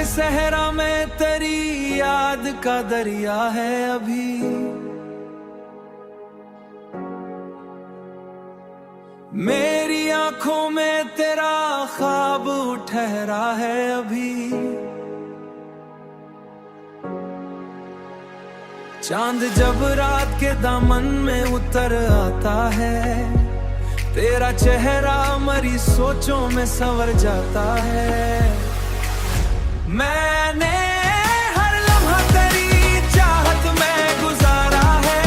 सहरा में तेरी याद का दरिया है अभी। मेरी आंखों में तेरा ख्वाब ठहरा है अभी। चांद जब रात के दामन में उतर आता है, तेरा चेहरा मरी सोचों में संवर जाता है। मैंने हर लम्हा तेरी चाहत में गुजारा है,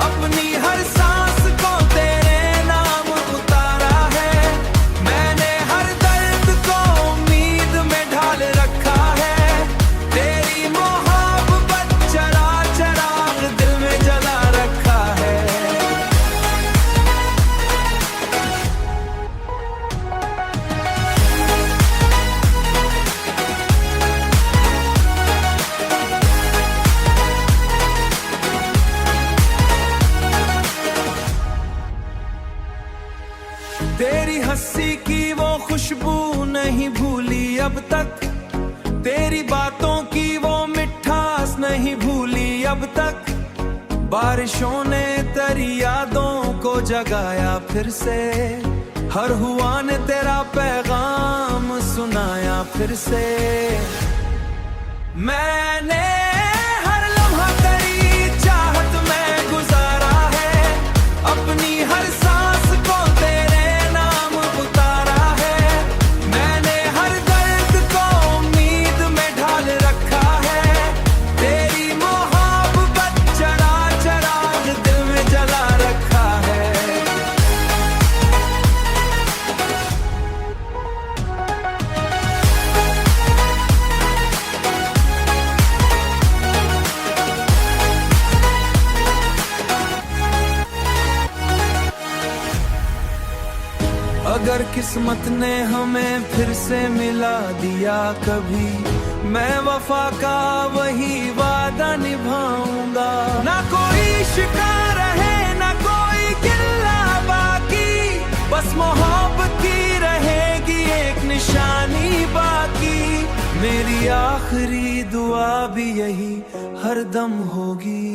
अपनी हर सांस को तेरे नाम उतारा है। मैंने हर दर्द को उम्मीद में ढाल रखा है, तेरी मोहब्बत चरा चराग दिल में जला रखा है। तेरी हंसी की वो खुशबू नहीं भूली अब तक, तेरी बातों की वो मिठास नहीं भूली अब तक। बारिशों ने तेरी यादों को जगाया फिर से, हर हुआ ने तेरा पैगाम सुनाया फिर से। मैंने हर लम्हा तेरी चाहत में गुजारा है, अपनी हर सांस को तेरे नाम उतारा है। मैंने हर दर्द को उम्मीद में ढाल रखा है, तेरी मोहब्बत चरा चराग दिल में जला रखा है। अगर किस्मत ने हमें फिर से मिला दिया कभी, मैं वफा का वही वादा निभाऊंगा। ना कोई शिकार है ना कोई गिल्ला बाकी, बस मोहब्बत की रहेगी एक निशानी बाकी। मेरी आखिरी दुआ भी यही हरदम होगी।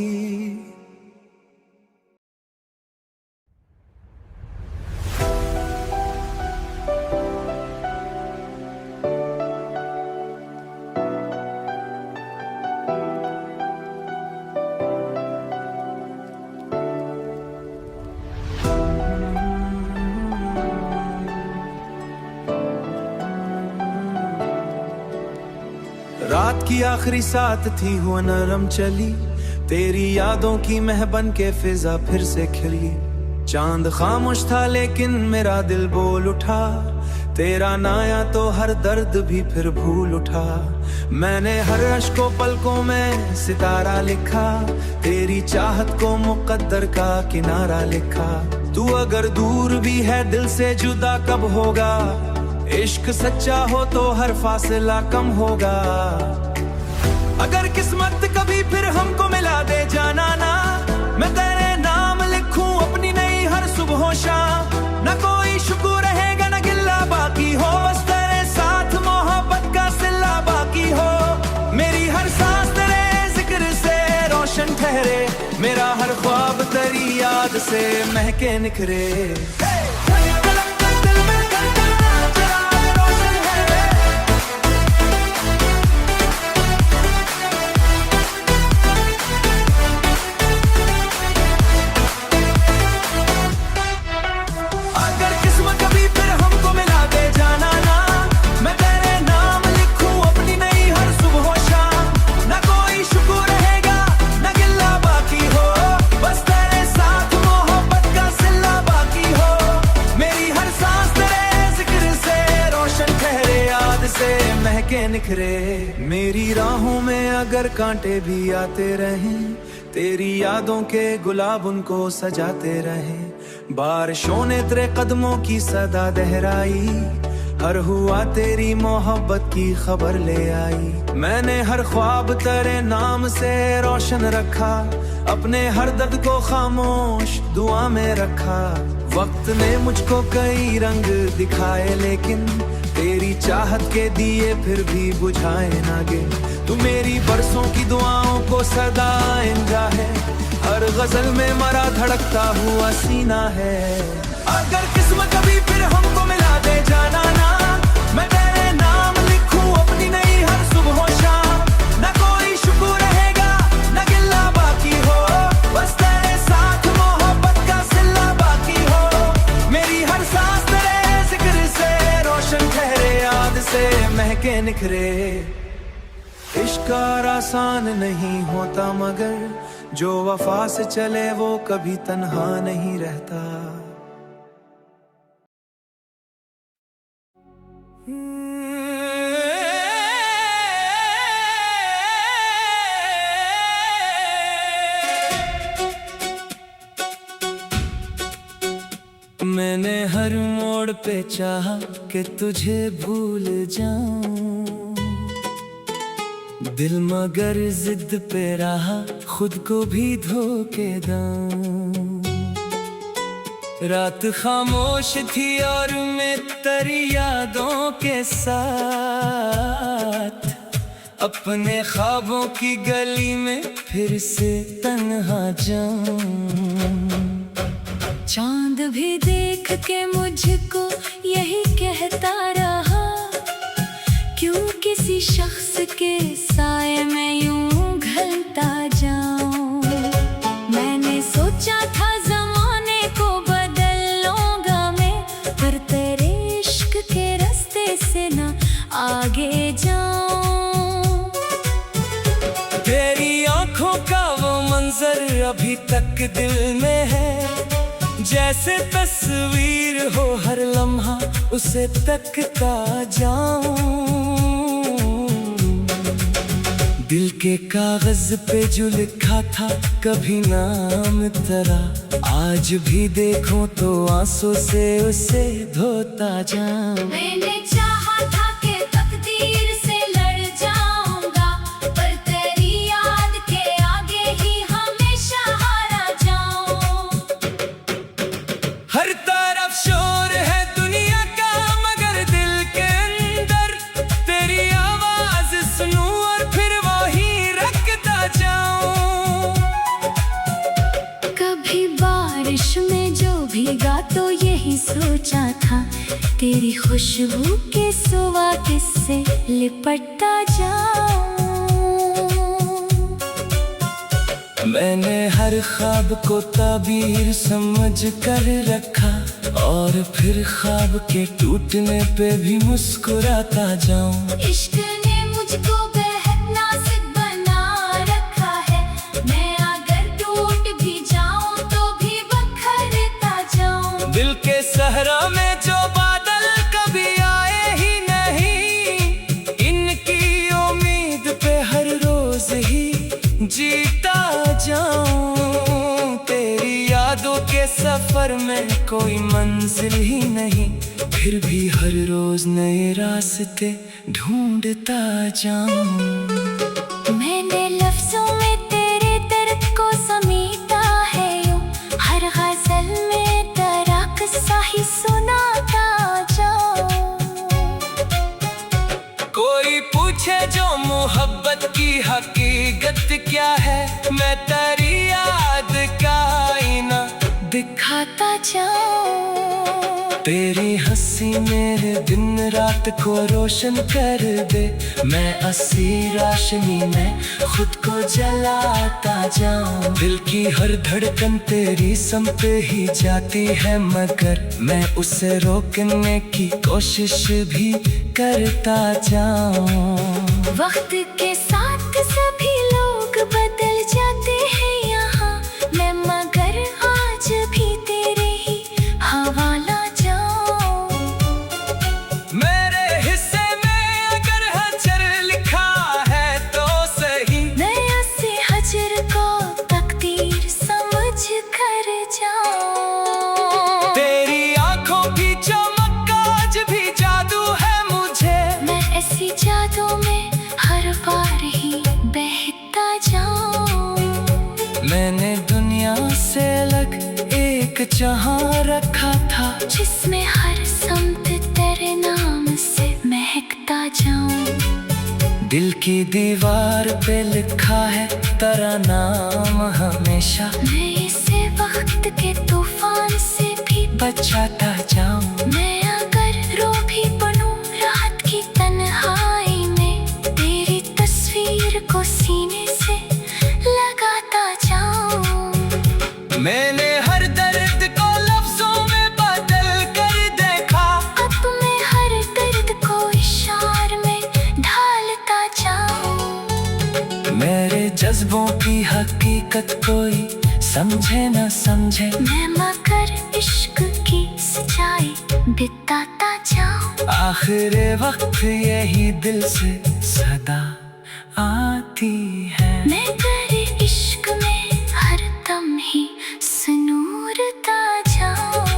रात की आखिरी साथ थी वो नरम चली, तेरी यादों की मेह बन के फिजा फिर से खिली। चांद खामोश था लेकिन मेरा दिल बोल उठा, तेरा नाया तो हर दर्द भी फिर भूल उठा। मैंने हर अश्क को पलकों में सितारा लिखा, तेरी चाहत को मुकद्दर का किनारा लिखा। तू अगर दूर भी है दिल से जुदा कब होगा, इश्क सच्चा हो तो हर फासला कम होगा। अगर किस्मत कभी फिर हमको मिला दे जाना ना, मैं तेरे नाम लिखूं अपनी नई हर सुबह शाम। ना कोई शुक्र रहेगा ना गिल्ला बाकी हो, बस तेरे साथ मोहब्बत का सिला बाकी हो। मेरी हर सांस तेरे जिक्र से रोशन ठहरे, मेरा हर ख्वाब तेरी याद से महके निखरे। महके निखरे। मेरी राहों में अगर कांटे भी आते रहें, तेरी यादों के गुलाब उनको सजाते रहें। बारिशों ने तेरे कदमों की सदा दहराई, हर हुआ तेरी मोहब्बत की खबर ले आई। मैंने हर ख्वाब तेरे नाम से रोशन रखा, अपने हर दर्द को खामोश दुआ में रखा। वक्त ने मुझको कई रंग दिखाए, लेकिन तेरी चाहत के दिए फिर भी बुझाए ना गए। तू मेरी बरसों की दुआओं को सदा इंजा है, हर गजल में मरा धड़कता हुआ सीना है। अगर किस्मत कभी फिर हमको मिला दे जाना ना, मैं तेरे नाम लिखूं अपनी नई हर सुबह शाम। न कोई शुक्र रहेगा न गिल्ला बाकी हो, बस तेरे साथ मोहब्बत का सिला बाकी हो। मेरी हर सांस तेरे जिक्र से रोशन ठहरे, याद से महके निखरे। इश्क आसान नहीं होता, मगर जो वफा से चले वो कभी तन्हा नहीं रहता। मैंने हर मोड़ पे चाहा कि तुझे भूल जाऊं, दिल मगर जिद पे रहा खुद को भी धोखे दूं। रात खामोश थी और मैं तेरी यादों के साथ अपने ख्वाबों की गली में फिर से तन्हा जाऊं। चांद भी देख के मुझको यही कहता रहा, क्यों किसी शख्स के साए में यूं घलता जाऊं। मैंने सोचा था ज़माने को बदल लूंगा मैं, पर तेरे इश्क के रास्ते से ना आगे जाऊं। तेरी आंखों का वो मंजर अभी तक दिल में है, जैसे तस्वीर हो हर लम्हा उसे तकता जाऊं। दिल के कागज पे जो लिखा था कभी नाम तेरा, आज भी देखूं तो आंसू से उसे धोता जाऊं। मैंने चाहा था कि तकदीर से लड़ जाऊंगा, पर तेरी याद के आगे ही हमेशा हारा जाऊं। हर तरफ शोर है दुनिया का, मगर दिल के अंदर तेरी आवाज सुनूं और फिर वही रखता जाऊं। कभी बारिश में जो भीगा तो यही सोचा था, तेरी खुशबू के सिवा किससे लिपटता जाऊं। मैंने हर ख्वाब को ताबीर समझ कर रखा, और फिर ख्वाब के टूटने पे भी मुस्कुराता जाऊं। इश्क ने मुझको बेहद नाज़ुक बना रखा है, मैं अगर टूट भी जाऊं तो भी बिखरता जाऊं। दिल के सहरा में जो बादल कभी आए ही नहीं, इनकी उम्मीद पे हर रोज ही जीता जाऊं। तेरी यादों के सफर में कोई मंजिल ही नहीं, फिर भी हर रोज नए रास्ते ढूंढता जाऊं। मैंने लफ्जों में तेरे दर्द को समेटा है यूं, हर गजल में तेरा किस्सा ही सुनाता जाऊं। कोई पूछे जो मोहब्बत की हकीकत क्या है, मैं तेरी याद का आईना दिखाता जाऊं। तेरी हंसी मेरे दिन रात को रोशन कर दे, मैं अस्सी रोशनी में खुद को जलाता जाऊं। दिल की हर धड़कन तेरी समझ ही जाती है, मगर मैं उसे रोकने की कोशिश भी करता जाऊं। वक्त के साथ सभी लोग बदल जाते हैं यहाँ, मैं मगर आज भी तेरे ही हवाला जाऊं। मेरे हिस्से में अगर हजर लिखा है तो सही, नया से हजर को तकदीर समझ कर जाऊं। तेरी आंखों की चमक आज भी जादू है मुझे, मैं ऐसी जादू में हर बार ही एक जहां रखा था जिसमें हर समत तेरे नाम से महकता जाऊं। दिल की दीवार पे लिखा है तेरा नाम हमेशा, मैं इसे वक्त के तूफान से भी बचाता जाऊं। मैं अगर रो भी बनूं रात की तन्हाई में, तेरी तस्वीर को सीने से लगाता जाऊं। मैंने हर दर्द को लफ्जों में बदल कर देखा, अब मैं हर दर्द को इशार में ढालता जाऊं। मेरे जज्बों की हकीकत कोई समझे न समझे, मैं मगर इश्क की सच्चाई बिताता जाऊं। आखिर वक्त यही दिल से सदा आती है। मैं तेरे इश्क में हर दम ही सनूरता जाऊं।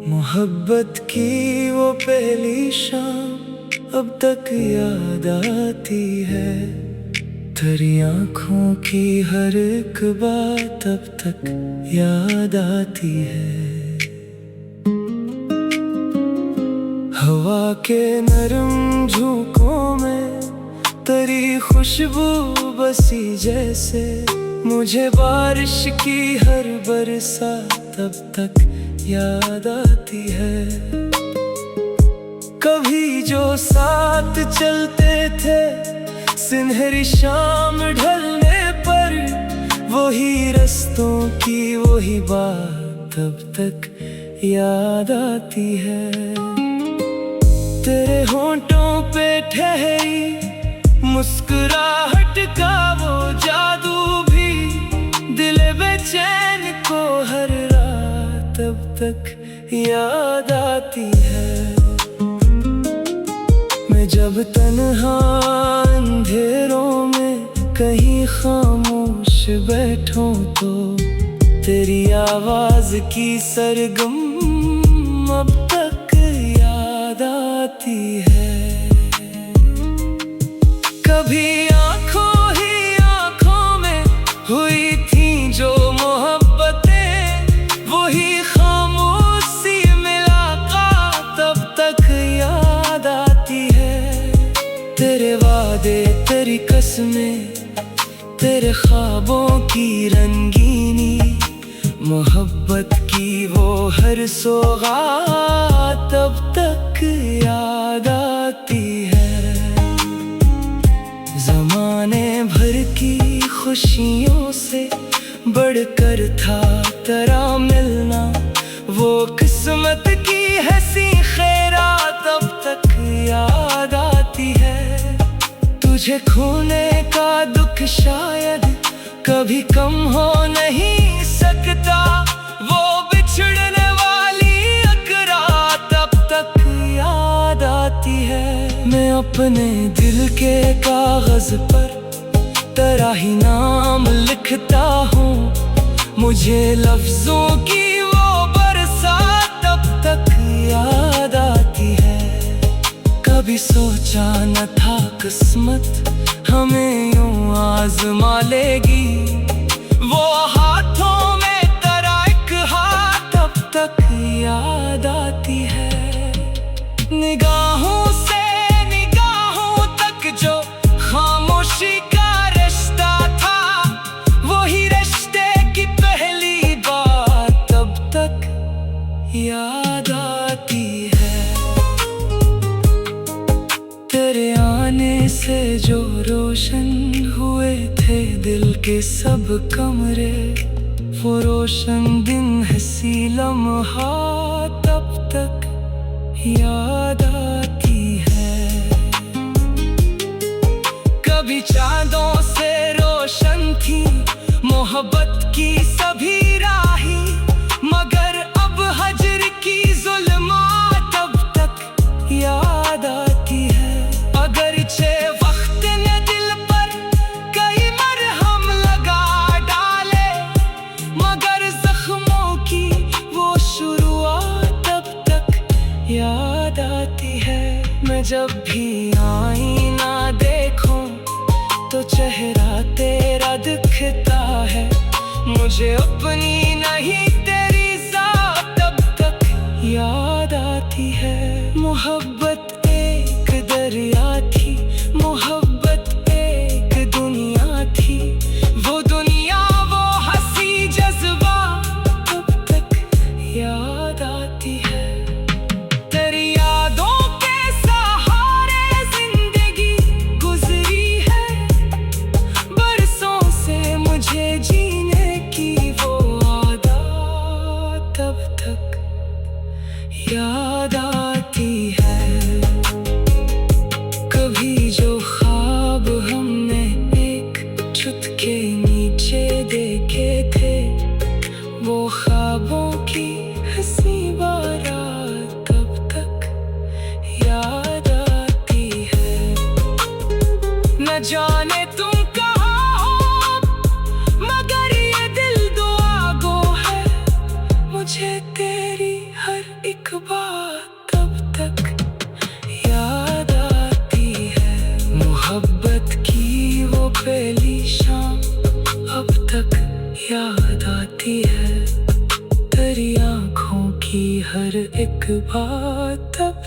मोहब्बत की वो पहली शाम अब तक याद आती है, तेरी आँखों की हर एक बात अब तक याद आती है। हवा के नरम झोंकों में तेरी खुशबू बसी जैसे, मुझे बारिश की हर बरसात अब तक याद आती है। कभी जो साथ चलते थे सुनहरी शाम ढलने पर, वही रस्तों की वही बात अब तक याद आती है। तेरे होंठों पे ठहरी मुस्कुराहट का वो जादू भी, दिल बेचैन को हर रात अब तक याद आती है। मैं जब तन्हा अंधेरों में कहीं खामोश बैठूं तो, तेरी आवाज की सरगम अब तक याद आती है। कभी आंखों ही आंखों में हुई थी जो मोहब्बतें, वही खामोशी मुलाकात अब तक याद आती है। तेरे वादे तेरी कसमें तेरे ख्वाबों की रंगीनी, मोहब्बत की वो हर सौगात अब तक याद आती है। ज़माने भर की खुशियों से बढ़कर था तेरा मिलना, वो किस्मत की हंसी खैरात अब तक याद आती है। तुझे खोने का दुख शायद कभी कम हो नहीं सकता, वो बिछड़ने वाली अकरात अब तक याद आती है। मैं अपने दिल के कागज पर तेरा ही नाम लिखता हूँ, मुझे लफ्जों की वो बरसात अब तक याद आती है। कभी सोचा न था किस्मत हमें यूं आजमा लेगी, वो हाथों में तेरा एक हाथ अब तक याद आती है। निगाहों से निगाहों तक जो खामोशी का रिश्ता था, वही रिश्ते की पहली बात अब तक याद आती है। तेरे आने से जो रोशन हुए थे दिल के सब कमरे, वो रोशन दिन हंसी लम्हात अब तक याद आती है। कभी चांदों से रोशन थी मोहब्बत की सभी राहें, मगर अब हजर की जुल्मात अब तक याद आती तो चेहरा तेरा दिखता है, मुझे अपनी नहीं तेरी ज़ात तब तक याद आती है। मोहब्बत एक दरिया थी, मोहब्बत एक दुनिया थी, वो दुनिया वो हंसी जज्बा तब तक याद आती है। तेरी यादों के सहारे जिंदगी गुजरी है, बरसों से मुझे जीने की वो आदत तब तक याद आती है। कभी जो ख्वाब हमने एक छत के नीचे देखे थे, वो ख्वाबों की हंसी बारात तब तक याद आती है। न जाने तुम कहाँ हो, मगर ये दिल दुआ गो है, मुझे तेरी हर एक बात तब तक याद आती है। मोहब्बत की वो पहली शाम अब तक याद आती है, तेरी आँखों की हर एक बात तब